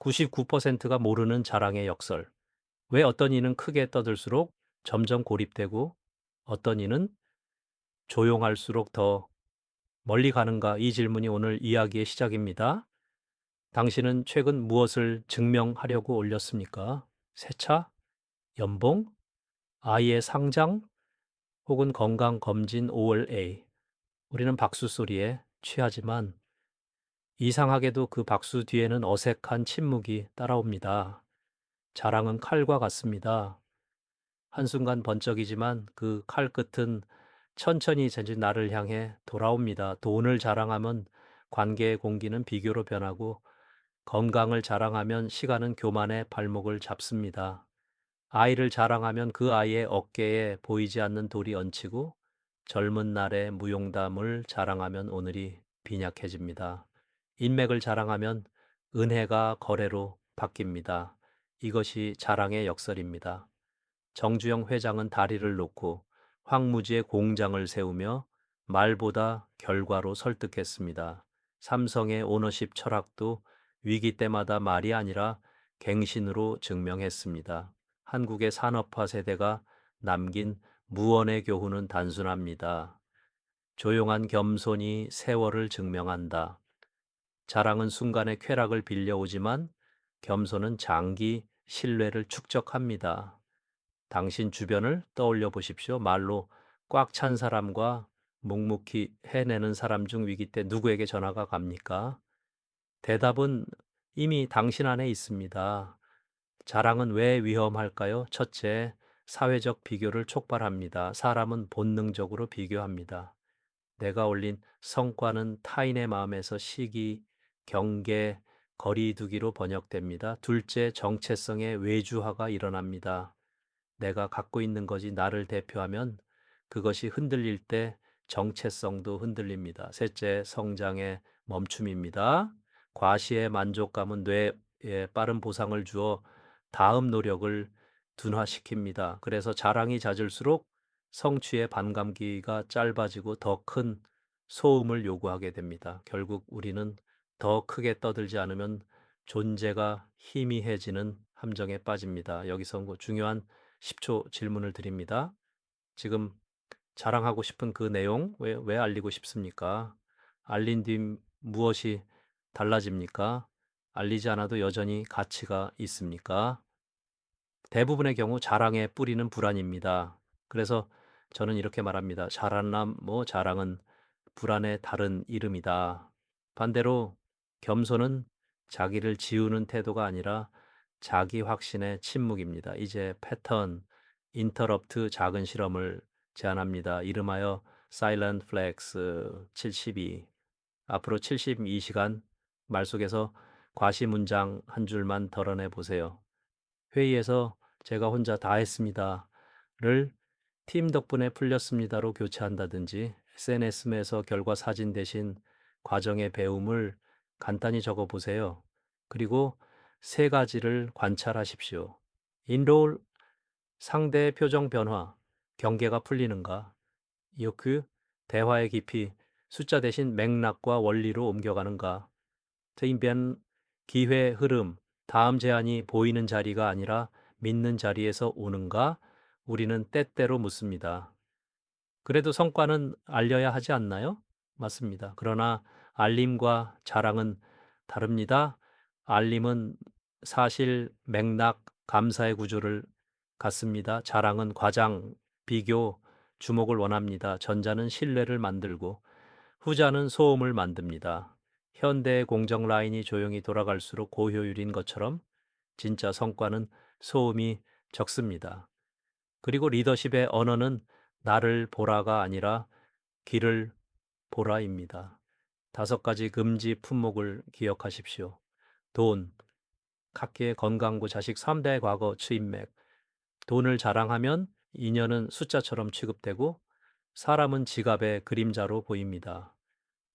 99%가 모르는 자랑의 역설. 왜 어떤 이는 크게 떠들수록 점점 고립되고 어떤 이는 조용할수록 더 멀리 가는가? 이 질문이 오늘 이야기의 시작입니다. 당신은 최근 무엇을 증명하려고 올렸습니까? 새 차? 연봉? 아이의 상장? 혹은 건강검진 OLA. 우리는 박수 소리에 취하지만 이상하게도 그 박수 뒤에는 어색한 침묵이 따라옵니다. 자랑은 칼과 같습니다. 한순간 번쩍이지만 그 칼 끝은 천천히 전진 나를 향해 돌아옵니다. 돈을 자랑하면 관계의 공기는 비교로 변하고 건강을 자랑하면 시간은 교만의 발목을 잡습니다. 아이를 자랑하면 그 아이의 어깨에 보이지 않는 돌이 얹히고 젊은 날의 무용담을 자랑하면 오늘이 빈약해집니다. 인맥을 자랑하면 은혜가 거래로 바뀝니다. 이것이 자랑의 역설입니다. 정주영 회장은 다리를 놓고 황무지에 공장을 세우며 말보다 결과로 설득했습니다. 삼성의 오너십 철학도 위기 때마다 말이 아니라 갱신으로 증명했습니다. 한국의 산업화 세대가 남긴 무언의 교훈은 단순합니다. 조용한 겸손이 세월을 증명한다. 자랑은 순간의 쾌락을 빌려오지만 겸손은 장기 신뢰를 축적합니다. 당신 주변을 떠올려 보십시오. 말로 꽉 찬 사람과 묵묵히 해내는 사람 중 위기 때 누구에게 전화가 갑니까? 대답은 이미 당신 안에 있습니다. 자랑은 왜 위험할까요? 첫째, 사회적 비교를 촉발합니다. 사람은 본능적으로 비교합니다. 내가 올린 성과는 타인의 마음에서 시기, 경계, 거리두기로 번역됩니다. 둘째, 정체성의 외주화가 일어납니다. 내가 갖고 있는 것이 나를 대표하면 그것이 흔들릴 때 정체성도 흔들립니다. 셋째, 성장의 멈춤입니다. 과시의 만족감은 뇌에 빠른 보상을 주어 다음 노력을 둔화시킵니다. 그래서 자랑이 잦을수록 성취의 반감기가 짧아지고 더 큰 소음을 요구하게 됩니다. 결국 우리는 더 크게 떠들지 않으면 존재가 희미해지는 함정에 빠집니다. 여기서 중요한 10초 질문을 드립니다. 지금 자랑하고 싶은 그 내용 왜 알리고 싶습니까? 알린 뒤 무엇이 달라집니까? 알리지 않아도 여전히 가치가 있습니까? 대부분의 경우 자랑의 뿌리는 불안입니다. 그래서 저는 이렇게 말합니다. 자랑남, 자랑은 불안의 다른 이름이다. 반대로 겸손은 자기를 지우는 태도가 아니라 자기 확신의 침묵입니다. 이제 패턴, 인터럽트 작은 실험을 제안합니다. 이름하여 Silent Flex 72. 앞으로 72시간 말 속에서 과시 문장 한 줄만 덜어내 보세요. 회의에서 제가 혼자 다 했습니다를 팀 덕분에 풀렸습니다로 교체한다든지 SNS에서 결과 사진 대신 과정의 배움을 간단히 적어 보세요. 그리고 세 가지를 관찰하십시오. 인롤, 상대의 표정 변화, 경계가 풀리는가, 요크, 대화의 깊이, 숫자 대신 맥락과 원리로 옮겨가는가, 트임변, 기회 흐름, 다음 제안이 보이는 자리가 아니라 믿는 자리에서 오는가, 우리는 때때로 묻습니다. 그래도 성과는 알려야 하지 않나요? 맞습니다. 그러나 알림과 자랑은 다릅니다. 알림은 사실, 맥락, 감사의 구조를 갖습니다. 자랑은 과장, 비교, 주목을 원합니다. 전자는 신뢰를 만들고 후자는 소음을 만듭니다. 현대의 공정 라인이 조용히 돌아갈수록 고효율인 것처럼 진짜 성과는 소음이 적습니다. 그리고 리더십의 언어는 나를 보라가 아니라 길을 보라입니다. 다섯 가지 금지 품목을 기억하십시오. 돈, 각계의 건강고 자식 3대 과거 추인맥. 돈을 자랑하면 인연은 숫자처럼 취급되고 사람은 지갑의 그림자로 보입니다.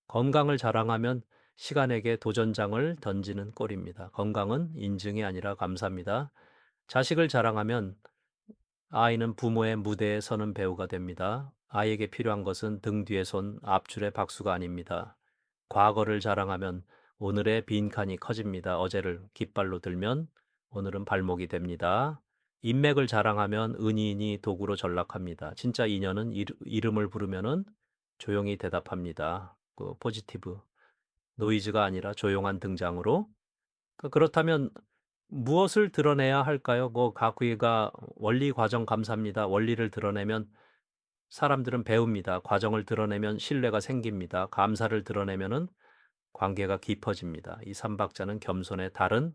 건강을 자랑하면 시간에게 도전장을 던지는 꼴입니다. 건강은 인증이 아니라 감사입니다. 자식을 자랑하면 아이는 부모의 무대에 서는 배우가 됩니다. 아이에게 필요한 것은 등 뒤에 손 앞줄의 박수가 아닙니다. 과거를 자랑하면 오늘의 빈칸이 커집니다. 어제를 깃발로 들면 오늘은 발목이 됩니다. 인맥을 자랑하면 은인이 도구로 전락합니다. 진짜 인연은 이름을 부르면은 조용히 대답합니다. 그 포지티브 노이즈가 아니라 조용한 등장으로. 그렇다면 무엇을 드러내야 할까요? 뭐 가꾸이가 원리 과정 감사합니다. 원리를 드러내면 사람들은 배웁니다. 과정을 드러내면 신뢰가 생깁니다. 감사를 드러내면은 관계가 깊어집니다. 이 삼박자는 겸손의 다른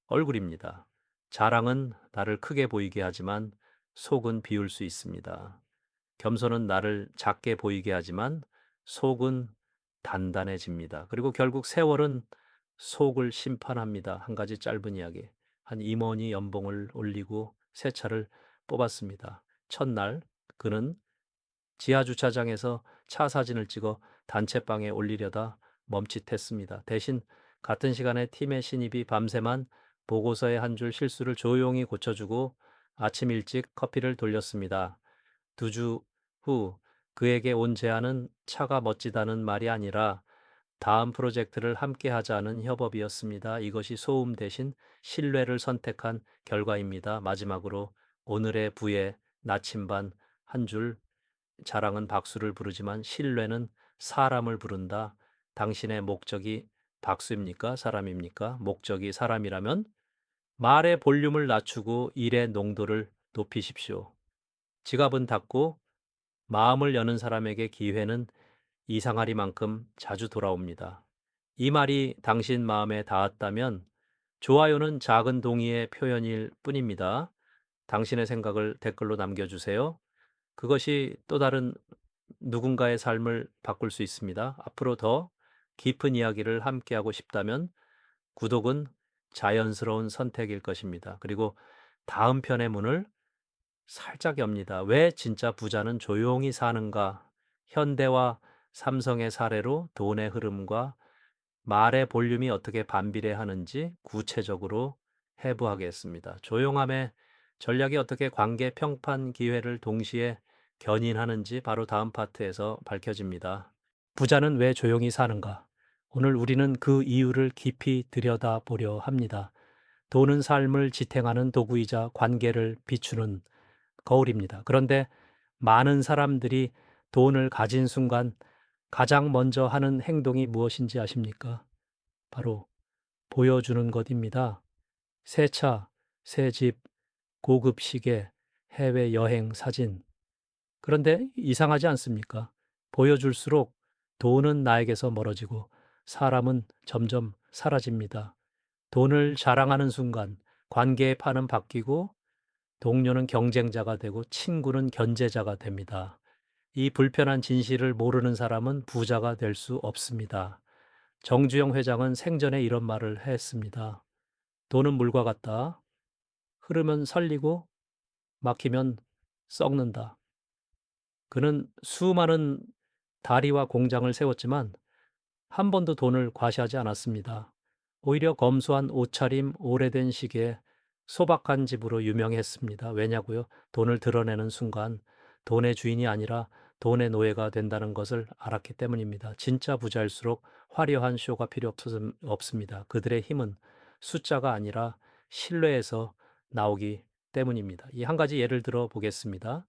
얼굴입니다. 자랑은 나를 크게 보이게 하지만 속은 비울 수 있습니다. 겸손은 나를 작게 보이게 하지만 속은 단단해집니다. 그리고 결국 세월은 속을 심판합니다. 한 가지 짧은 이야기. 한 임원이 연봉을 올리고 새 차를 뽑았습니다. 첫날 그는 지하 주차장에서 차 사진을 찍어 단체방에 올리려다 멈칫했습니다. 대신 같은 시간에 팀의 신입이 밤새만 보고서의 한 줄 실수를 조용히 고쳐주고 아침 일찍 커피를 돌렸습니다. 2주 후 그에게 온 제안은 차가 멋지다는 말이 아니라 다음 프로젝트를 함께 하자는 협업이었습니다. 이것이 소음 대신 신뢰를 선택한 결과입니다. 마지막으로 오늘의 부의 나침반 한 줄 자랑은 박수를 부르지만 신뢰는 사람을 부른다. 당신의 목적이 박수입니까? 사람입니까? 목적이 사람이라면 말의 볼륨을 낮추고 일의 농도를 높이십시오. 지갑은 닫고 마음을 여는 사람에게 기회는 이상하리만큼 자주 돌아옵니다. 이 말이 당신 마음에 닿았다면 좋아요는 작은 동의의 표현일 뿐입니다. 당신의 생각을 댓글로 남겨주세요. 그것이 또 다른 누군가의 삶을 바꿀 수 있습니다. 앞으로 더 깊은 이야기를 함께하고 싶다면 구독은 자연스러운 선택일 것입니다. 그리고 다음 편의 문을 살짝 엽니다. 왜 진짜 부자는 조용히 사는가? 현대와 삼성의 사례로 돈의 흐름과 말의 볼륨이 어떻게 반비례하는지 구체적으로 해부하겠습니다. 조용함의 전략이 어떻게 관계 평판 기회를 동시에 견인하는지 바로 다음 파트에서 밝혀집니다. 부자는 왜 조용히 사는가? 오늘 우리는 그 이유를 깊이 들여다보려 합니다. 돈은 삶을 지탱하는 도구이자 관계를 비추는 거울입니다. 그런데 많은 사람들이 돈을 가진 순간 가장 먼저 하는 행동이 무엇인지 아십니까? 바로 보여주는 것입니다. 새 차, 새 집, 고급 시계, 해외 여행 사진. 그런데 이상하지 않습니까? 보여줄수록 돈은 나에게서 멀어지고 사람은 점점 사라집니다. 돈을 자랑하는 순간 관계의 판은 바뀌고 동료는 경쟁자가 되고 친구는 견제자가 됩니다. 이 불편한 진실을 모르는 사람은 부자가 될 수 없습니다. 정주영 회장은 생전에 이런 말을 했습니다. 돈은 물과 같다. 흐르면 설리고 막히면 썩는다. 그는 수많은 다리와 공장을 세웠지만 한 번도 돈을 과시하지 않았습니다. 오히려 검소한 옷차림, 오래된 시계, 소박한 집으로 유명했습니다. 왜냐고요? 돈을 드러내는 순간 돈의 주인이 아니라 돈의 노예가 된다는 것을 알았기 때문입니다. 진짜 부자일수록 화려한 쇼가 필요 없습니다. 그들의 힘은 숫자가 아니라 신뢰에서 나오기 때문입니다. 이 한 가지 예를 들어 보겠습니다.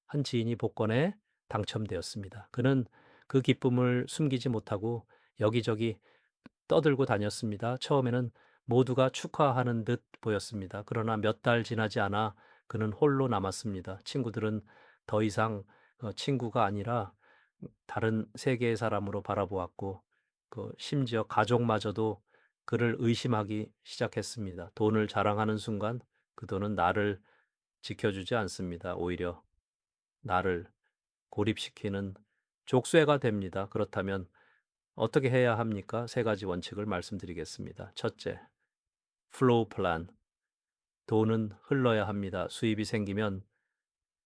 한 지인이 복권에 당첨되었습니다. 그는 그 기쁨을 숨기지 못하고 여기저기 떠들고 다녔습니다. 처음에는 모두가 축하하는 듯 보였습니다. 그러나 몇 달 지나지 않아 그는 홀로 남았습니다. 친구들은 더 이상 친구가 아니라 다른 세계의 사람으로 바라보았고 심지어 가족마저도 그를 의심하기 시작했습니다. 돈을 자랑하는 순간 그 돈은 나를 지켜주지 않습니다. 오히려 나를 고립시키는 족쇄가 됩니다. 그렇다면 어떻게 해야 합니까? 세 가지 원칙을 말씀드리겠습니다. 첫째, 플로우 플랜. 돈은 흘러야 합니다. 수입이 생기면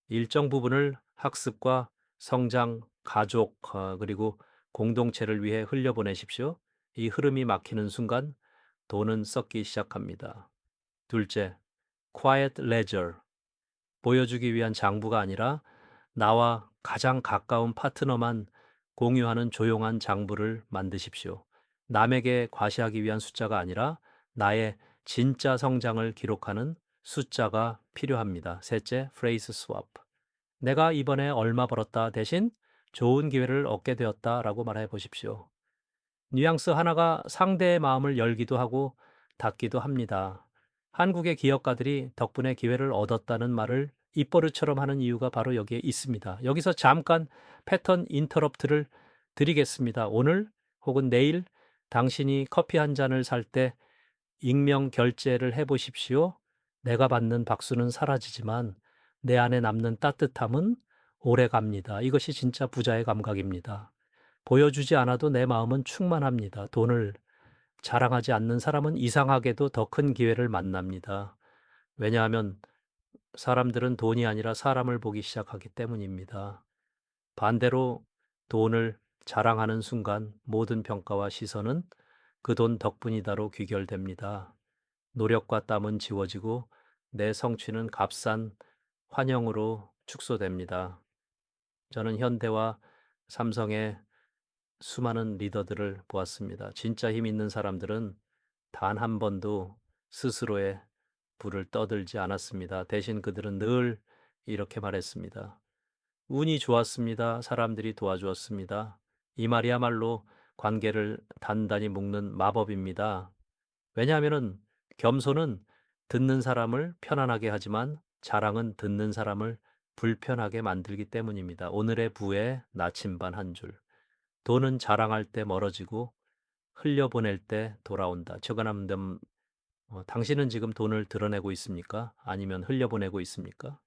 일정 부분을 학습과 성장, 가족, 그리고 공동체를 위해 흘려보내십시오. 이 흐름이 막히는 순간 돈은 썩기 시작합니다. 둘째, quiet leisure. 보여주기 위한 장부가 아니라 나와 가장 가까운 파트너만 공유하는 조용한 장부를 만드십시오. 남에게 과시하기 위한 숫자가 아니라 나의 진짜 성장을 기록하는 숫자가 필요합니다. 셋째, phrase swap. 내가 이번에 얼마 벌었다 대신 좋은 기회를 얻게 되었다라고 말해 보십시오. 뉘앙스 하나가 상대의 마음을 열기도 하고 닫기도 합니다. 한국의 기업가들이 덕분에 기회를 얻었다는 말을 입버릇처럼 하는 이유가 바로 여기에 있습니다. 여기서 잠깐 패턴 인터럽트를 드리겠습니다. 오늘 혹은 내일 당신이 커피 한 잔을 살 때 익명 결제를 해 보십시오. 내가 받는 박수는 사라지지만 내 안에 남는 따뜻함은 오래 갑니다. 이것이 진짜 부자의 감각입니다. 보여주지 않아도 내 마음은 충만합니다. 돈을 자랑하지 않는 사람은 이상하게도 더 큰 기회를 만납니다. 왜냐하면 사람들은 돈이 아니라 사람을 보기 시작하기 때문입니다. 반대로 돈을 자랑하는 순간 모든 평가와 시선은 그 돈 덕분이다로 귀결됩니다. 노력과 땀은 지워지고 내 성취는 값싼 환영으로 축소됩니다. 저는 현대와 삼성의 수많은 리더들을 보았습니다. 진짜 힘 있는 사람들은 단 한 번도 스스로의 부를 떠들지 않았습니다. 대신 그들은 늘 이렇게 말했습니다. 운이 좋았습니다. 사람들이 도와주었습니다. 이 말이야말로 관계를 단단히 묶는 마법입니다. 왜냐하면 겸손은 듣는 사람을 편안하게 하지만 자랑은 듣는 사람을 불편하게 만들기 때문입니다. 오늘의 부에 나침반 한 줄. 돈은 자랑할 때 멀어지고 흘려보낼 때 돌아온다. 최근함 당신은 지금 돈을 드러내고 있습니까? 아니면 흘려보내고 있습니까?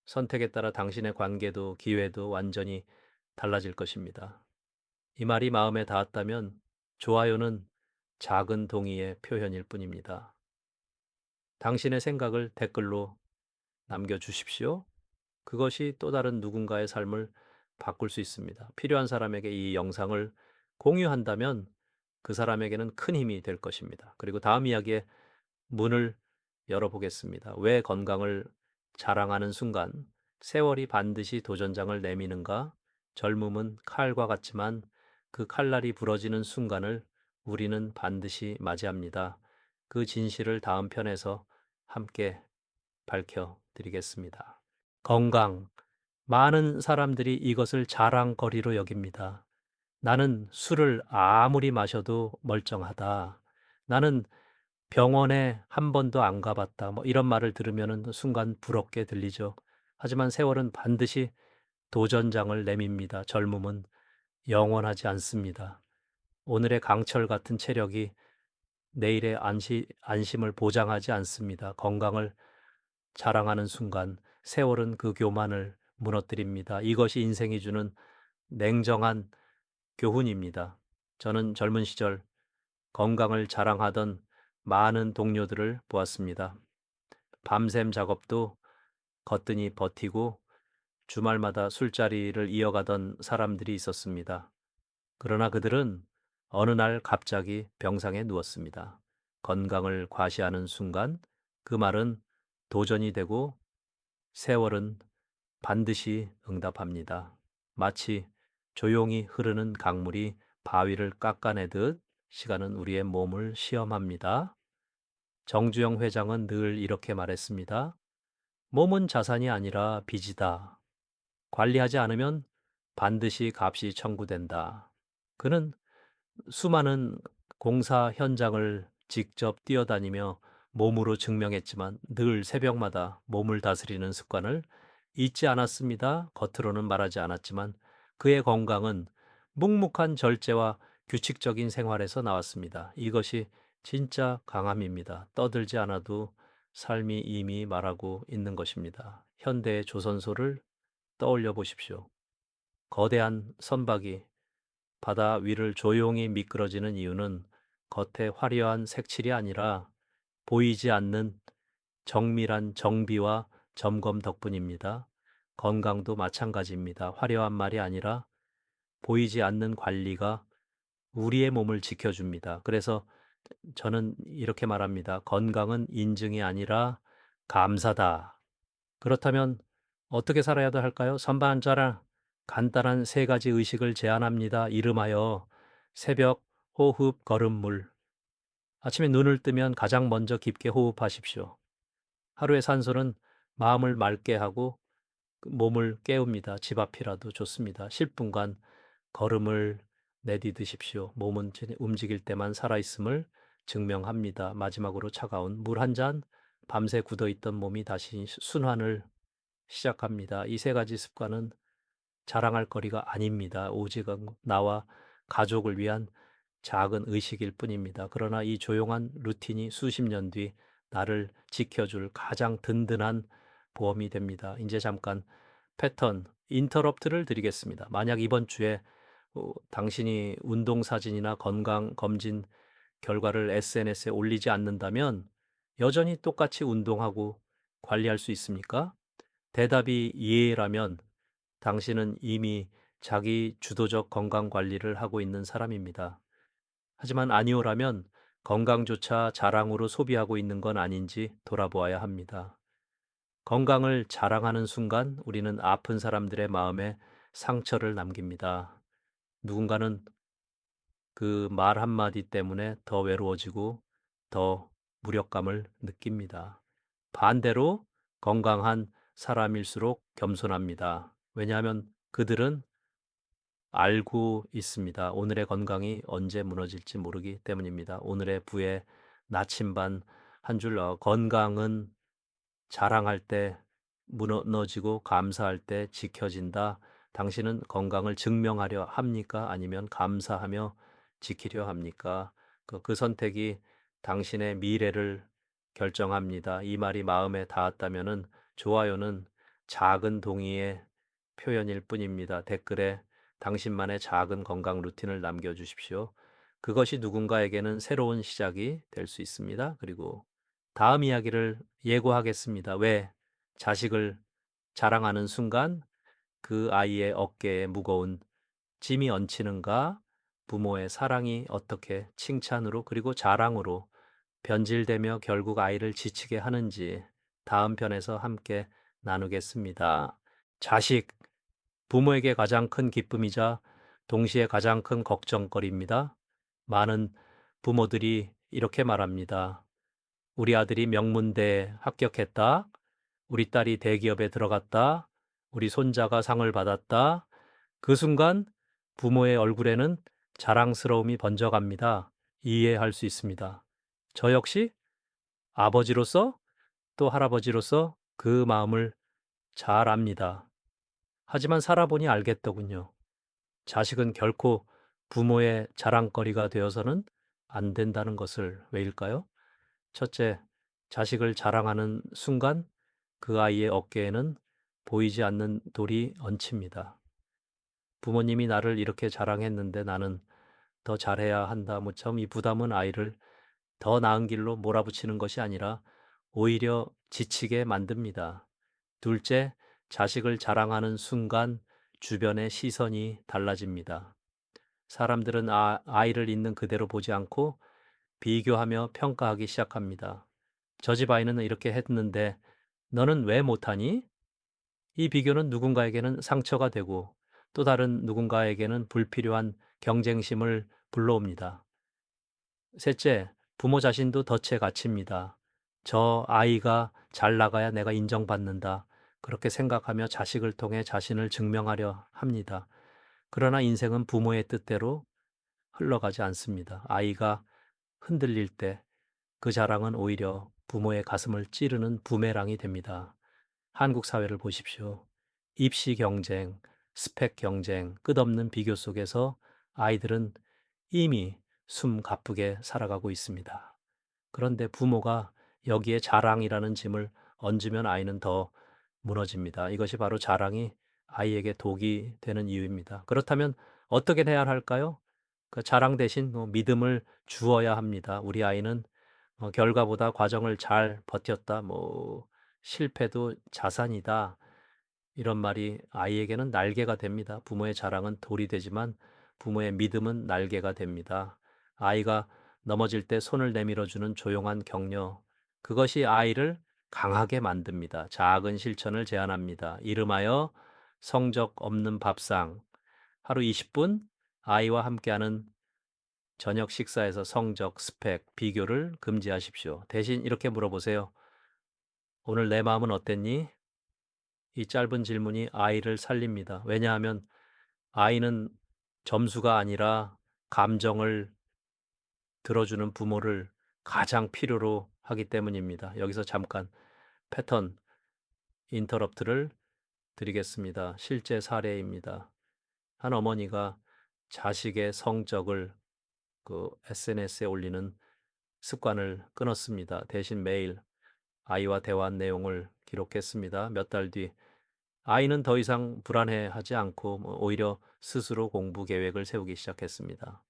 선택에 따라 당신의 관계도 기회도 완전히 달라질 것입니다. 이 말이 마음에 닿았다면 좋아요는 작은 동의의 표현일 뿐입니다. 당신의 생각을 댓글로 남겨주십시오. 그것이 또 다른 누군가의 삶을 바꿀 수 있습니다. 필요한 사람에게 이 영상을 공유한다면 그 사람에게는 큰 힘이 될 것입니다. 그리고 다음 이야기에 문을 열어보겠습니다. 왜 건강을 자랑하는 순간 세월이 반드시 도전장을 내미는가? 젊음은 칼과 같지만 그 칼날이 부러지는 순간을 우리는 반드시 맞이합니다. 그 진실을 다음 편에서 함께 밝혀드리겠습니다. 건강. 많은 사람들이 이것을 자랑거리로 여깁니다. 나는 술을 아무리 마셔도 멀쩡하다. 나는 병원에 한 번도 안 가봤다. 뭐 이런 말을 들으면 순간 부럽게 들리죠. 하지만 세월은 반드시 도전장을 내밉니다. 젊음은 영원하지 않습니다. 오늘의 강철 같은 체력이 내일의 안심을 보장하지 않습니다. 건강을 자랑하는 순간 세월은 그 교만을 무너뜨립니다. 이것이 인생이 주는 냉정한 교훈입니다. 저는 젊은 시절 건강을 자랑하던 많은 동료들을 보았습니다. 밤샘 작업도 거뜬히 버티고 주말마다 술자리를 이어가던 사람들이 있었습니다. 그러나 그들은 어느 날 갑자기 병상에 누웠습니다. 건강을 과시하는 순간 그 말은 도전이 되고 세월은 반드시 응답합니다. 마치 조용히 흐르는 강물이 바위를 깎아내듯 시간은 우리의 몸을 시험합니다. 정주영 회장은 늘 이렇게 말했습니다. 몸은 자산이 아니라 빚이다. 관리하지 않으면 반드시 값이 청구된다. 그는 수많은 공사 현장을 직접 뛰어다니며 몸으로 증명했지만 늘 새벽마다 몸을 다스리는 습관을 잊지 않았습니다. 겉으로는 말하지 않았지만 그의 건강은 묵묵한 절제와 규칙적인 생활에서 나왔습니다. 이것이 진짜 강함입니다. 떠들지 않아도 삶이 이미 말하고 있는 것입니다. 현대의 조선소를 떠올려 보십시오. 거대한 선박이 바다 위를 조용히 미끄러지는 이유는 겉에 화려한 색칠이 아니라 보이지 않는 정밀한 정비와 점검 덕분입니다. 건강도 마찬가지입니다. 화려한 말이 아니라 보이지 않는 관리가 우리의 몸을 지켜줍니다. 그래서 저는 이렇게 말합니다. 건강은 인증이 아니라 감사다. 그렇다면 어떻게 살아야 할까요? 선반자랑 간단한 세 가지 의식을 제안합니다. 이름하여 새벽 호흡, 걸음물. 아침에 눈을 뜨면 가장 먼저 깊게 호흡하십시오. 하루의 산소는 마음을 맑게 하고 몸을 깨웁니다. 집 앞이라도 좋습니다. 10분간 걸음을 내디드십시오. 몸은 움직일 때만 살아있음을 증명합니다. 마지막으로 차가운 물 한 잔, 밤새 굳어있던 몸이 다시 순환을 시작합니다. 이 세 가지 습관은 자랑할 거리가 아닙니다. 오직 나와 가족을 위한 작은 의식일 뿐입니다. 그러나 이 조용한 루틴이 수십 년 뒤 나를 지켜줄 가장 든든한 보험이 됩니다. 이제 잠깐 패턴, 인터럽트를 드리겠습니다. 만약 이번 주에 당신이 운동 사진이나 건강 검진 결과를 SNS에 올리지 않는다면 여전히 똑같이 운동하고 관리할 수 있습니까? 대답이 예라면 당신은 이미 자기 주도적 건강 관리를 하고 있는 사람입니다. 하지만 아니오라면 건강조차 자랑으로 소비하고 있는 건 아닌지 돌아보아야 합니다. 건강을 자랑하는 순간 우리는 아픈 사람들의 마음에 상처를 남깁니다. 누군가는 그 말 한마디 때문에 더 외로워지고 더 무력감을 느낍니다. 반대로 건강한 사람일수록 겸손합니다. 왜냐하면 그들은 알고 있습니다. 오늘의 건강이 언제 무너질지 모르기 때문입니다. 오늘의 부에 나침반 한 줄, 건강은 자랑할 때 무너지고 감사할 때 지켜진다. 당신은 건강을 증명하려 합니까? 아니면 감사하며 지키려 합니까? 그 선택이 당신의 미래를 결정합니다. 이 말이 마음에 닿았다면은 좋아요는 작은 동의의 표현일 뿐입니다. 댓글에 당신만의 작은 건강 루틴을 남겨주십시오. 그것이 누군가에게는 새로운 시작이 될 수 있습니다. 그리고 다음 이야기를 예고하겠습니다. 왜 자식을 자랑하는 순간 그 아이의 어깨에 무거운 짐이 얹히는가? 부모의 사랑이 어떻게 칭찬으로 그리고 자랑으로 변질되며 결국 아이를 지치게 하는지 다음 편에서 함께 나누겠습니다. 자식, 부모에게 가장 큰 기쁨이자 동시에 가장 큰 걱정거리입니다. 많은 부모들이 이렇게 말합니다. 우리 아들이 명문대에 합격했다. 우리 딸이 대기업에 들어갔다. 우리 손자가 상을 받았다. 그 순간 부모의 얼굴에는 자랑스러움이 번져갑니다. 이해할 수 있습니다. 저 역시 아버지로서 또 할아버지로서 그 마음을 잘 압니다. 하지만 살아보니 알겠더군요. 자식은 결코 부모의 자랑거리가 되어서는 안 된다는 것을. 왜일까요? 첫째, 자식을 자랑하는 순간 그 아이의 어깨에는 보이지 않는 돌이 얹힙니다. 부모님이 나를 이렇게 자랑했는데 나는 더 잘해야 한다. 무참 이 부담은 아이를 더 나은 길로 몰아붙이는 것이 아니라 오히려 지치게 만듭니다. 둘째, 자식을 자랑하는 순간 주변의 시선이 달라집니다. 사람들은 아이를 있는 그대로 보지 않고 비교하며 평가하기 시작합니다. 저 집 아이는 이렇게 했는데 너는 왜 못하니? 이 비교는 누군가에게는 상처가 되고 또 다른 누군가에게는 불필요한 경쟁심을 불러옵니다. 셋째, 부모 자신도 덫에 갇힙니다. 저 아이가 잘 나가야 내가 인정받는다. 그렇게 생각하며 자식을 통해 자신을 증명하려 합니다. 그러나 인생은 부모의 뜻대로 흘러가지 않습니다. 아이가 흔들릴 때 그 자랑은 오히려 부모의 가슴을 찌르는 부메랑이 됩니다. 한국 사회를 보십시오. 입시 경쟁, 스펙 경쟁, 끝없는 비교 속에서 아이들은 이미 숨 가쁘게 살아가고 있습니다. 그런데 부모가 여기에 자랑이라는 짐을 얹으면 아이는 더 무너집니다. 이것이 바로 자랑이 아이에게 독이 되는 이유입니다. 그렇다면 어떻게 해야 할까요? 그 자랑 대신 믿음을 주어야 합니다. 우리 아이는 결과보다 과정을 잘 버텼다. 실패도 자산이다. 이런 말이 아이에게는 날개가 됩니다. 부모의 자랑은 돌이 되지만 부모의 믿음은 날개가 됩니다. 아이가 넘어질 때 손을 내밀어주는 조용한 격려. 그것이 아이를 강하게 만듭니다. 작은 실천을 제안합니다. 이름하여 성적 없는 밥상. 하루 20분 아이와 함께하는 저녁 식사에서 성적, 스펙, 비교를 금지하십시오. 대신 이렇게 물어보세요. 오늘 내 마음은 어땠니? 이 짧은 질문이 아이를 살립니다. 왜냐하면 아이는 점수가 아니라 감정을 들어주는 부모를 가장 필요로 하기 때문입니다. 여기서 잠깐 패턴 인터럽트를 드리겠습니다. 실제 사례입니다. 한 어머니가 자식의 성적을 SNS에 올리는 습관을 끊었습니다. 대신 매일 아이와 대화한 내용을 기록했습니다. 몇 달 뒤 아이는 더 이상 불안해하지 않고 오히려 스스로 공부 계획을 세우기 시작했습니다.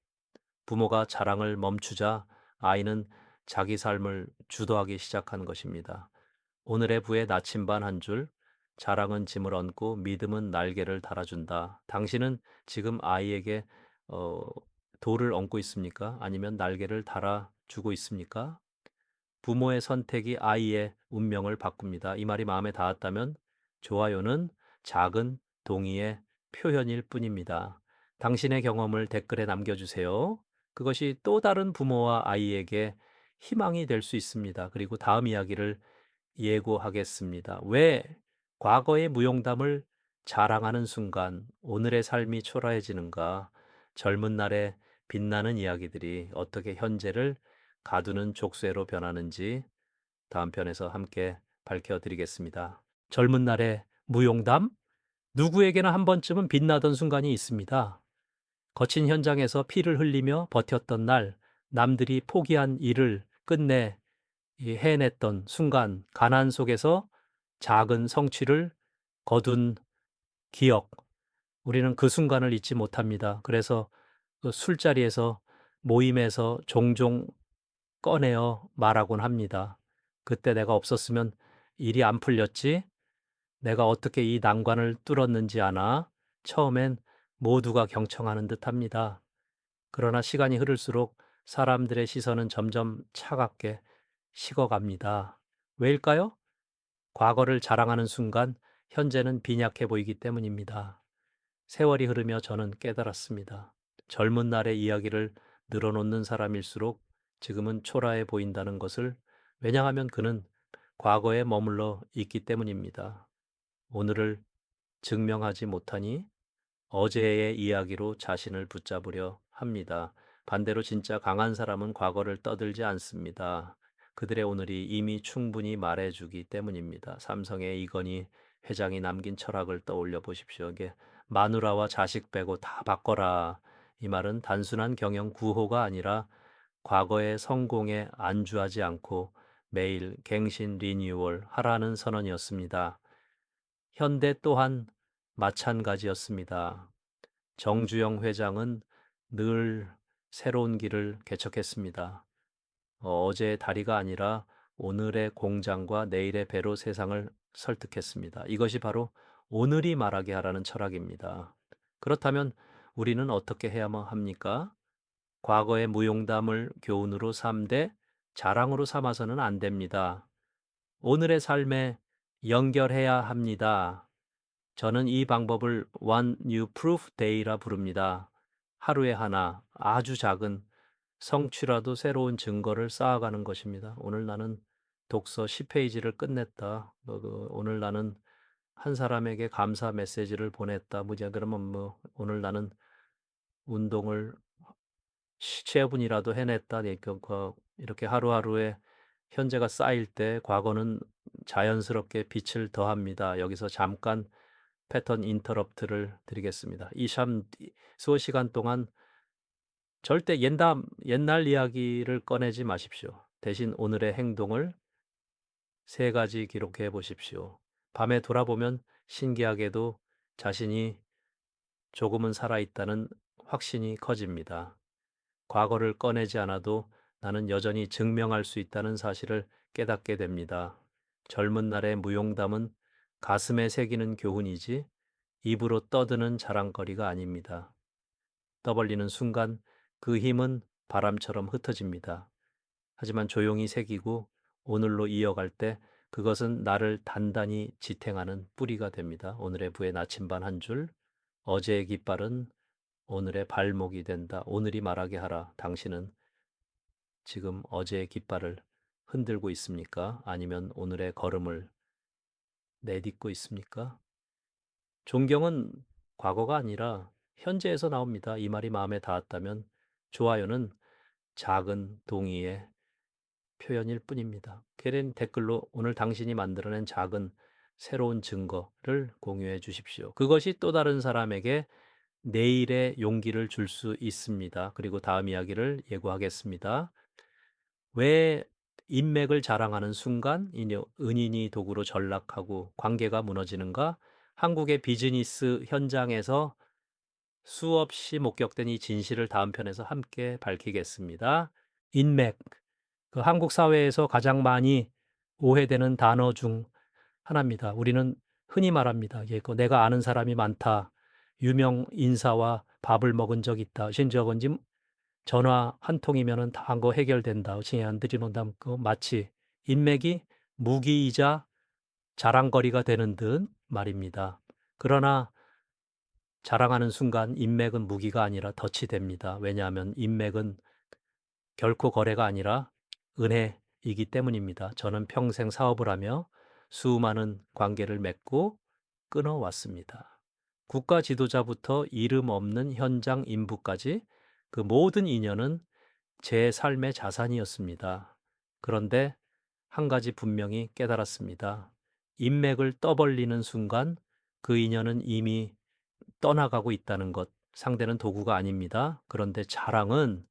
부모가 자랑을 멈추자 아이는 자기 삶을 주도하기 시작한 것입니다. 오늘의 부의 나침반 한 줄, 자랑은 짐을 얹고 믿음은 날개를 달아준다. 당신은 지금 아이에게 어, 돌을 얹고 있습니까? 아니면 날개를 달아주고 있습니까? 부모의 선택이 아이의 운명을 바꿉니다. 이 말이 마음에 닿았다면 좋아요는 작은 동의의 표현일 뿐입니다. 당신의 경험을 댓글에 남겨주세요. 그것이 또 다른 부모와 아이에게 희망이 될 수 있습니다. 그리고 다음 이야기를 예고하겠습니다. 왜 과거의 무용담을 자랑하는 순간 오늘의 삶이 초라해지는가? 젊은 날의 빛나는 이야기들이 어떻게 현재를 가두는 족쇄로 변하는지 다음 편에서 함께 밝혀드리겠습니다. 젊은 날의 무용담? 누구에게나 한 번쯤은 빛나던 순간이 있습니다. 거친 현장에서 피를 흘리며 버텼던 날, 남들이 포기한 일을 끝내 해냈던 순간, 가난 속에서 작은 성취를 거둔 기억. 우리는 그 순간을 잊지 못합니다. 그래서 그 술자리에서 모임에서 종종 꺼내어 말하곤 합니다. 그때 내가 없었으면 일이 안 풀렸지? 내가 어떻게 이 난관을 뚫었는지 아나? 처음엔 모두가 경청하는 듯 합니다. 그러나 시간이 흐를수록 사람들의 시선은 점점 차갑게 식어갑니다. 왜일까요? 과거를 자랑하는 순간 현재는 빈약해 보이기 때문입니다. 세월이 흐르며 저는 깨달았습니다. 젊은 날의 이야기를 늘어놓는 사람일수록 지금은 초라해 보인다는 것을, 왜냐하면 그는 과거에 머물러 있기 때문입니다. 오늘을 증명하지 못하니 어제의 이야기로 자신을 붙잡으려 합니다. 반대로 진짜 강한 사람은 과거를 떠들지 않습니다. 그들의 오늘이 이미 충분히 말해주기 때문입니다. 삼성의 이건희 회장이 남긴 철학을 떠올려 보십시오. 이게 마누라와 자식 빼고 다 바꿔라. 이 말은 단순한 경영 구호가 아니라 과거의 성공에 안주하지 않고 매일 갱신 리뉴얼 하라는 선언이었습니다. 현대 또한 마찬가지였습니다. 정주영 회장은 늘 새로운 길을 개척했습니다. 어제의 다리가 아니라 오늘의 공장과 내일의 배로 세상을 설득했습니다. 이것이 바로 오늘이 말하게 하라는 철학입니다. 그렇다면 우리는 어떻게 해야만 합니까? 과거의 무용담을 교훈으로 삼되 자랑으로 삼아서는 안 됩니다. 오늘의 삶에 연결해야 합니다. 저는 이 방법을 One New Proof Day라 부릅니다. 하루에 하나 아주 작은 성취라도 새로운 증거를 쌓아가는 것입니다. 오늘 나는 독서 10페이지를 끝냈다. 오늘 나는 한 사람에게 감사 메시지를 보냈다. 그러면 오늘 나는 운동을 10분이라도 해냈다. 이렇게 하루하루에 현재가 쌓일 때 과거는 자연스럽게 빛을 더합니다. 여기서 잠깐 패턴 인터럽트를 드리겠습니다. 이 수어 시간 동안 절대 옛날 이야기를 꺼내지 마십시오. 대신 오늘의 행동을 세 가지 기록해 보십시오. 밤에 돌아보면 신기하게도 자신이 조금은 살아있다는 확신이 커집니다. 과거를 꺼내지 않아도 나는 여전히 증명할 수 있다는 사실을 깨닫게 됩니다. 젊은 날의 무용담은 가슴에 새기는 교훈이지 입으로 떠드는 자랑거리가 아닙니다. 떠벌리는 순간 그 힘은 바람처럼 흩어집니다. 하지만 조용히 새기고 오늘로 이어갈 때 그것은 나를 단단히 지탱하는 뿌리가 됩니다. 오늘의 부의 나침반 한 줄, 어제의 깃발은 오늘의 발목이 된다. 오늘이 말하게 하라. 당신은 지금 어제의 깃발을 흔들고 있습니까? 아니면 오늘의 걸음을 내딛고 있습니까? 존경은 과거가 아니라 현재에서 나옵니다. 이 말이 마음에 닿았다면 좋아요는 작은 동의의 표현일 뿐입니다. 게렌 댓글로 오늘 당신이 만들어낸 작은 새로운 증거를 공유해 주십시오. 그것이 또 다른 사람에게 내일의 용기를 줄 수 있습니다. 그리고 다음 이야기를 예고하겠습니다. 왜 인맥을 자랑하는 순간 은인이 도구로 전락하고 관계가 무너지는가? 한국의 비즈니스 현장에서 수없이 목격된 이 진실을 다음 편에서 함께 밝히겠습니다. 인맥, 그 한국 사회에서 가장 많이 오해되는 단어 중 하나입니다. 우리는 흔히 말합니다. 이게 그 내가 아는 사람이 많다. 유명 인사와 밥을 먹은 적 있다. 심지어 건지 전화 한 통이면은 다 한 거 해결된다. 칭안 드리는담 그 마치 인맥이 무기이자 자랑거리가 되는 듯 말입니다. 그러나 자랑하는 순간 인맥은 무기가 아니라 덫이 됩니다. 왜냐하면 인맥은 결코 거래가 아니라 은혜이기 때문입니다. 저는 평생 사업을 하며 수많은 관계를 맺고 끊어왔습니다. 국가 지도자부터 이름 없는 현장 인부까지 그 모든 인연은 제 삶의 자산이었습니다. 그런데 한 가지 분명히 깨달았습니다. 인맥을 떠벌리는 순간 그 인연은 이미 떠나가고 있다는 것. 상대는 도구가 아닙니다. 그런데 자랑은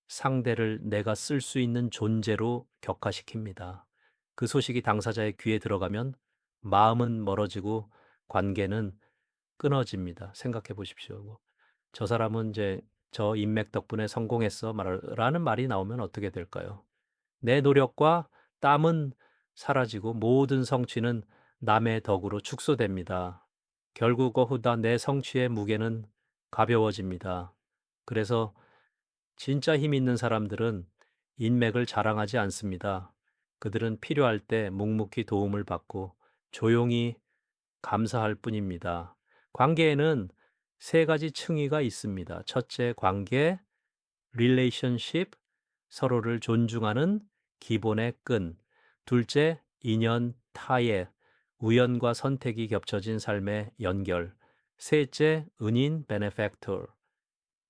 상대를 내가 쓸 수 있는 존재로 격화시킵니다. 그 소식이 당사자의 귀에 들어가면 마음은 멀어지고 관계는 끊어집니다. 생각해 보십시오. 저 사람은 이제 저 인맥 덕분에 성공했어 라는 말이 나오면 어떻게 될까요? 내 노력과 땀은 사라지고 모든 성취는 남의 덕으로 축소됩니다. 결국 어후다 내 성취의 무게는 가벼워집니다. 그래서 진짜 힘 있는 사람들은 인맥을 자랑하지 않습니다. 그들은 필요할 때 묵묵히 도움을 받고 조용히 감사할 뿐입니다. 관계에는 세 가지 층위가 있습니다. 첫째, 관계, relationship, 서로를 존중하는 기본의 끈. 둘째, 인연, 타의, 우연과 선택이 겹쳐진 삶의 연결. 셋째, 은인, benefactor,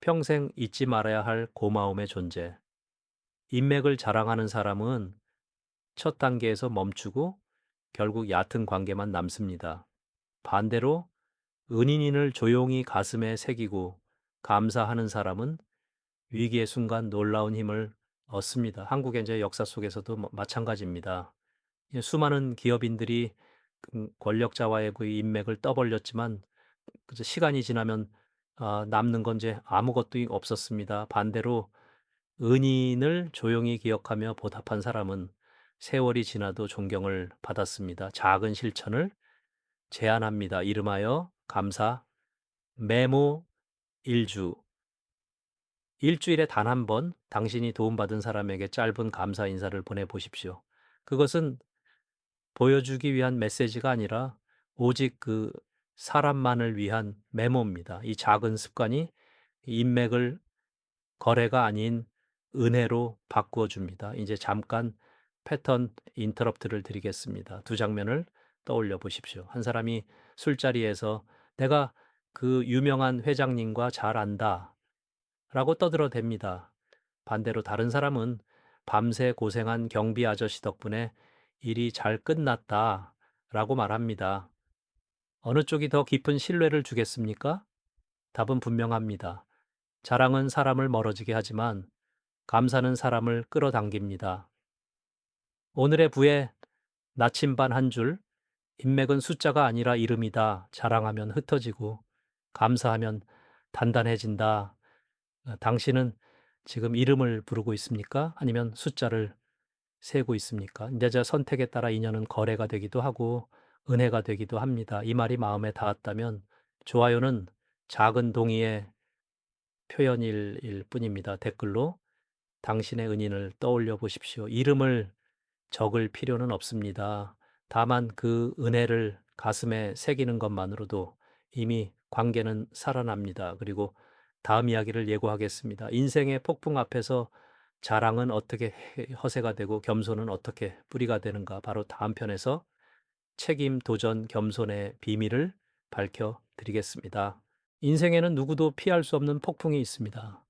평생 잊지 말아야 할 고마움의 존재. 인맥을 자랑하는 사람은 첫 단계에서 멈추고 결국 얕은 관계만 남습니다. 반대로 은인인을 조용히 가슴에 새기고 감사하는 사람은 위기의 순간 놀라운 힘을 얻습니다. 한국의 이제 역사 속에서도 마찬가지입니다. 수많은 기업인들이 권력자와의 그 인맥을 떠벌렸지만 그래서 시간이 지나면 남는 건 이제 아무것도 없었습니다. 반대로 은인을 조용히 기억하며 보답한 사람은 세월이 지나도 존경을 받았습니다. 작은 실천을 제안합니다. 이름하여 감사 메모 일주. 일주일에 단 한 번 당신이 도움받은 사람에게 짧은 감사 인사를 보내보십시오. 그것은 보여주기 위한 메시지가 아니라 오직 그 사람만을 위한 메모입니다. 이 작은 습관이 인맥을 거래가 아닌 은혜로 바꾸어 줍니다. 이제 잠깐 패턴 인터럽트를 드리겠습니다. 두 장면을 떠올려 보십시오. 한 사람이 술자리에서 내가 그 유명한 회장님과 잘 안다 라고 떠들어댑니다. 반대로 다른 사람은 밤새 고생한 경비 아저씨 덕분에 일이 잘 끝났다 라고 말합니다. 어느 쪽이 더 깊은 신뢰를 주겠습니까? 답은 분명합니다. 자랑은 사람을 멀어지게 하지만 감사는 사람을 끌어당깁니다. 오늘의 부에 나침반 한 줄, 인맥은 숫자가 아니라 이름이다. 자랑하면 흩어지고 감사하면 단단해진다. 당신은 지금 이름을 부르고 있습니까? 아니면 숫자를 세고 있습니까? 이제 저 선택에 따라 인연은 거래가 되기도 하고 은혜가 되기도 합니다. 이 말이 마음에 닿았다면 좋아요는 작은 동의의 표현일 뿐입니다. 댓글로 당신의 은인을 떠올려 보십시오. 이름을 적을 필요는 없습니다. 다만 그 은혜를 가슴에 새기는 것만으로도 이미 관계는 살아납니다. 그리고 다음 이야기를 예고하겠습니다. 인생의 폭풍 앞에서 자랑은 어떻게 허세가 되고 겸손은 어떻게 뿌리가 되는가, 바로 다음 편에서 책임, 도전, 겸손의 비밀을 밝혀드리겠습니다. 인생에는 누구도 피할 수 없는 폭풍이 있습니다.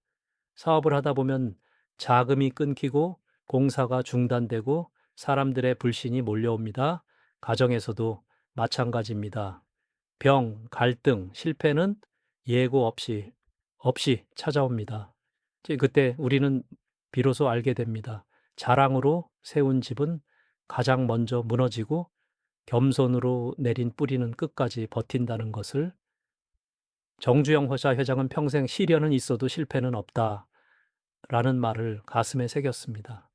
사업을 하다 보면 자금이 끊기고 공사가 중단되고 사람들의 불신이 몰려옵니다. 가정에서도 마찬가지입니다. 병, 갈등, 실패는 예고 없이 찾아옵니다. 이제 그때 우리는 비로소 알게 됩니다. 자랑으로 세운 집은 가장 먼저 무너지고 겸손으로 내린 뿌리는 끝까지 버틴다는 것을. 정주영 회장은 평생 시련은 있어도 실패는 없다라는 말을 가슴에 새겼습니다.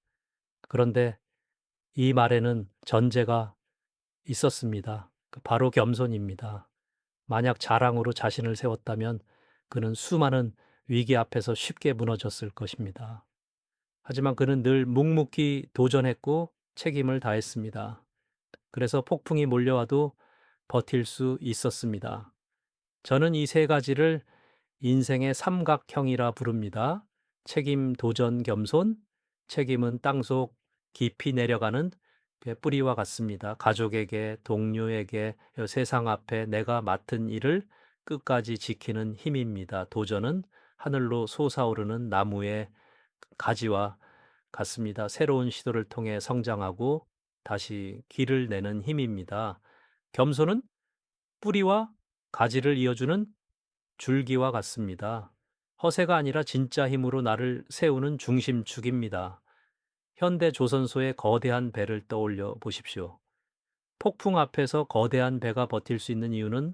그런데 이 말에는 전제가 있었습니다. 바로 겸손입니다. 만약 자랑으로 자신을 세웠다면 그는 수많은 위기 앞에서 쉽게 무너졌을 것입니다. 하지만 그는 늘 묵묵히 도전했고 책임을 다했습니다. 그래서 폭풍이 몰려와도 버틸 수 있었습니다. 저는 이 세 가지를 인생의 삼각형이라 부릅니다. 책임, 도전, 겸손. 책임은 땅속 깊이 내려가는 뿌리와 같습니다. 가족에게, 동료에게, 세상 앞에 내가 맡은 일을 끝까지 지키는 힘입니다. 도전은 하늘로 솟아오르는 나무의 가지와 같습니다. 새로운 시도를 통해 성장하고 다시 길을 내는 힘입니다. 겸손은 뿌리와 가지를 이어주는 줄기와 같습니다. 허세가 아니라 진짜 힘으로 나를 세우는 중심축입니다. 현대 조선소의 거대한 배를 떠올려 보십시오. 폭풍 앞에서 거대한 배가 버틸 수 있는 이유는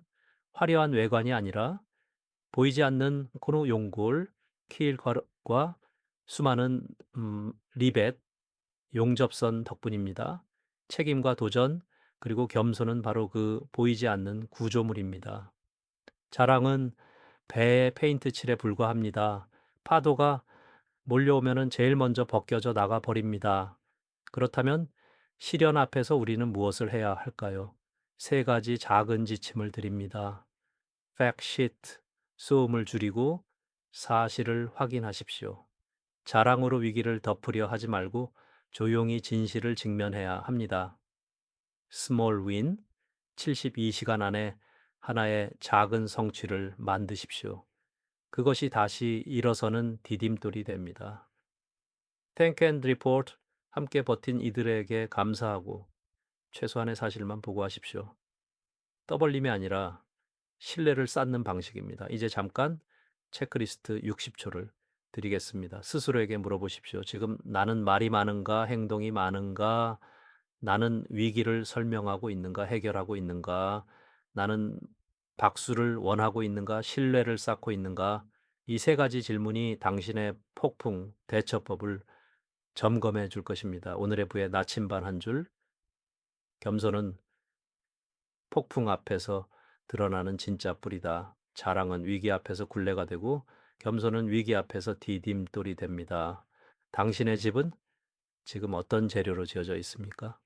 화려한 외관이 아니라 보이지 않는 고루 용골, 킬과 수많은 리벳, 용접선 덕분입니다. 책임과 도전, 그리고 겸손은 바로 그 보이지 않는 구조물입니다. 자랑은 배의 페인트 칠에 불과합니다. 파도가 몰려오면 제일 먼저 벗겨져 나가 버립니다. 그렇다면 시련 앞에서 우리는 무엇을 해야 할까요? 세 가지 작은 지침을 드립니다. 팩트 시트, 소음을 줄이고 사실을 확인하십시오. 자랑으로 위기를 덮으려 하지 말고 조용히 진실을 직면해야 합니다. 스몰 윈, 72시간 안에 하나의 작은 성취를 만드십시오. 그것이 다시 일어서는 디딤돌이 됩니다. 탱크 앤 리포트, 함께 버틴 이들에게 감사하고 최소한의 사실만 보고하십시오. 떠벌림이 아니라 신뢰를 쌓는 방식입니다. 이제 잠깐 체크리스트 60초를 드리겠습니다. 스스로에게 물어보십시오. 지금 나는 말이 많은가, 행동이 많은가, 나는 위기를 설명하고 있는가, 해결하고 있는가, 나는 박수를 원하고 있는가, 신뢰를 쌓고 있는가. 이 세 가지 질문이 당신의 폭풍 대처법을 점검해 줄 것입니다. 오늘의 부의 나침반 한 줄. 겸손은 폭풍 앞에서 드러나는 진짜 뿌리다. 자랑은 위기 앞에서 굴레가 되고 겸손은 위기 앞에서 디딤돌이 됩니다. 당신의 집은 지금 어떤 재료로 지어져 있습니까?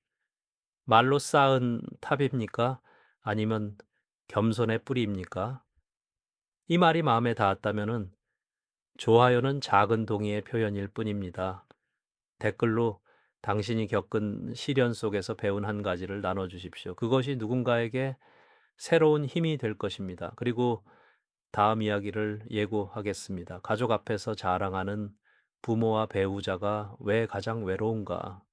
말로 쌓은 탑입니까? 아니면 겸손의 뿌리입니까? 이 말이 마음에 닿았다면은 좋아요는 작은 동의의 표현일 뿐입니다. 댓글로 당신이 겪은 시련 속에서 배운 한 가지를 나눠주십시오. 그것이 누군가에게 새로운 힘이 될 것입니다. 그리고 다음 이야기를 예고하겠습니다. 가족 앞에서 자랑하는 부모와 배우자가 왜 가장 외로운가?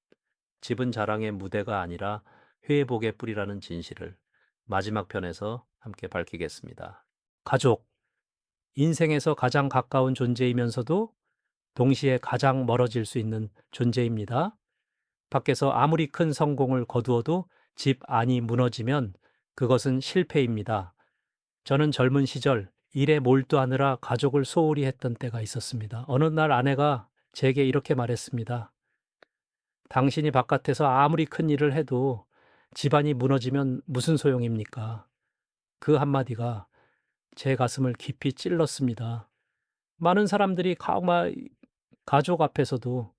집은 자랑의 무대가 아니라 회복의 뿌리라는 진실을 마지막 편에서 함께 밝히겠습니다. 가족, 인생에서 가장 가까운 존재이면서도 동시에 가장 멀어질 수 있는 존재입니다. 밖에서 아무리 큰 성공을 거두어도 집 안이 무너지면 그것은 실패입니다. 저는 젊은 시절 일에 몰두하느라 가족을 소홀히 했던 때가 있었습니다. 어느 날 아내가 제게 이렇게 말했습니다. 당신이 바깥에서 아무리 큰 일을 해도 집안이 무너지면 무슨 소용입니까? 그 한마디가 제 가슴을 깊이 찔렀습니다. 많은 사람들이 가족 앞에서도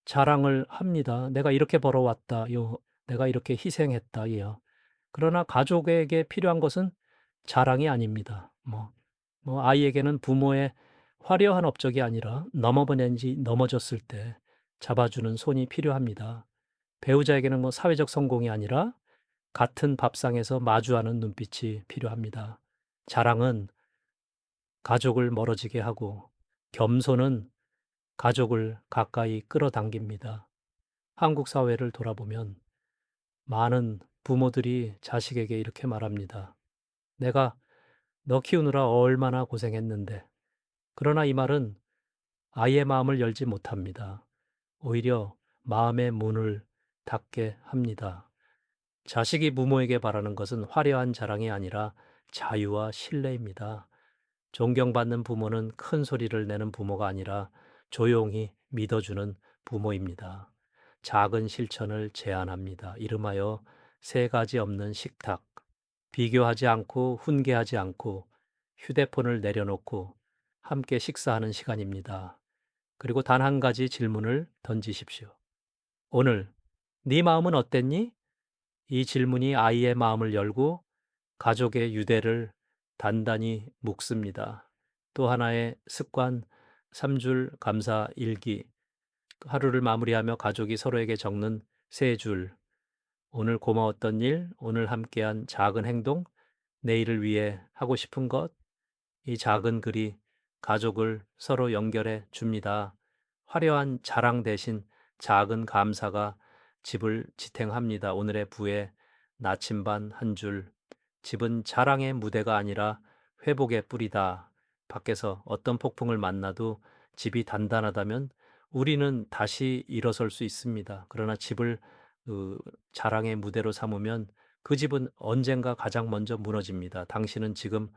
자랑을 합니다. 내가 이렇게 벌어왔다요. 내가 이렇게 희생했다요. 그러나 가족에게 필요한 것은 자랑이 아닙니다. 아이에게는 부모의 화려한 업적이 아니라 넘어졌을 때 잡아주는 손이 필요합니다. 배우자에게는 뭐 사회적 성공이 아니라 같은 밥상에서 마주하는 눈빛이 필요합니다. 자랑은 가족을 멀어지게 하고 겸손은 가족을 가까이 끌어당깁니다. 한국 사회를 돌아보면 많은 부모들이 자식에게 이렇게 말합니다. 내가 너 키우느라 얼마나 고생했는데. 그러나 이 말은 아이의 마음을 열지 못합니다. 오히려 마음의 문을 닫게 합니다. 자식이 부모에게 바라는 것은 화려한 자랑이 아니라 자유와 신뢰입니다. 존경받는 부모는 큰 소리를 내는 부모가 아니라 조용히 믿어주는 부모입니다. 작은 실천을 제안합니다. 이름하여 세 가지 없는 식탁. 비교하지 않고 훈계하지 않고 휴대폰을 내려놓고 함께 식사하는 시간입니다. 그리고 단 한 가지 질문을 던지십시오. 오늘 네 마음은 어땠니? 이 질문이 아이의 마음을 열고 가족의 유대를 단단히 묶습니다. 또 하나의 습관, 3줄 감사 일기. 하루를 마무리하며 가족이 서로에게 적는 세 줄. 오늘 고마웠던 일, 오늘 함께한 작은 행동, 내일을 위해 하고 싶은 것, 이 작은 글이 가족을 서로 연결해 줍니다. 화려한 자랑 대신 작은 감사가 집을 지탱합니다. 오늘의 부에 나침반 한 줄. 집은 자랑의 무대가 아니라 회복의 뿌리다. 밖에서 어떤 폭풍을 만나도 집이 단단하다면 우리는 다시 일어설 수 있습니다. 그러나 집을 그 자랑의 무대로 삼으면 그 집은 언젠가 가장 먼저 무너집니다. 당신은 지금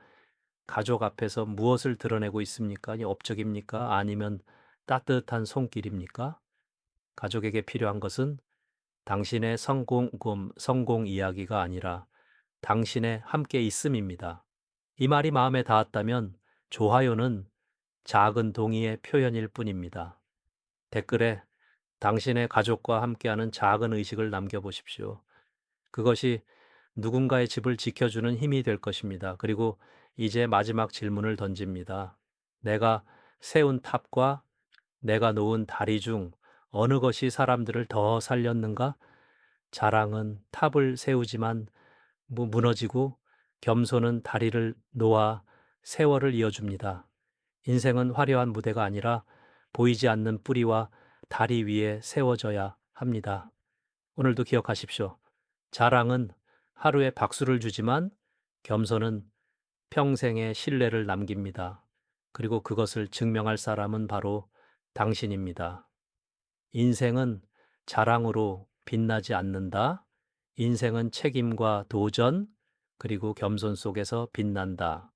가족 앞에서 무엇을 드러내고 있습니까? 이 업적입니까? 아니면 따뜻한 손길입니까? 가족에게 필요한 것은 당신의 성공 이야기가 아니라 당신의 함께 있음입니다. 이 말이 마음에 닿았다면 좋아요는 작은 동의의 표현일 뿐입니다. 댓글에 당신의 가족과 함께하는 작은 의식을 남겨보십시오. 그것이 누군가의 집을 지켜주는 힘이 될 것입니다. 그리고 이제 마지막 질문을 던집니다. 내가 세운 탑과 내가 놓은 다리 중 어느 것이 사람들을 더 살렸는가? 자랑은 탑을 세우지만 무너지고 겸손은 다리를 놓아 세월을 이어줍니다. 인생은 화려한 무대가 아니라 보이지 않는 뿌리와 다리 위에 세워져야 합니다. 오늘도 기억하십시오. 자랑은 하루에 박수를 주지만 겸손은 평생의 신뢰를 남깁니다. 그리고 그것을 증명할 사람은 바로 당신입니다. 인생은 자랑으로 빛나지 않는다. 인생은 책임과 도전, 그리고 겸손 속에서 빛난다.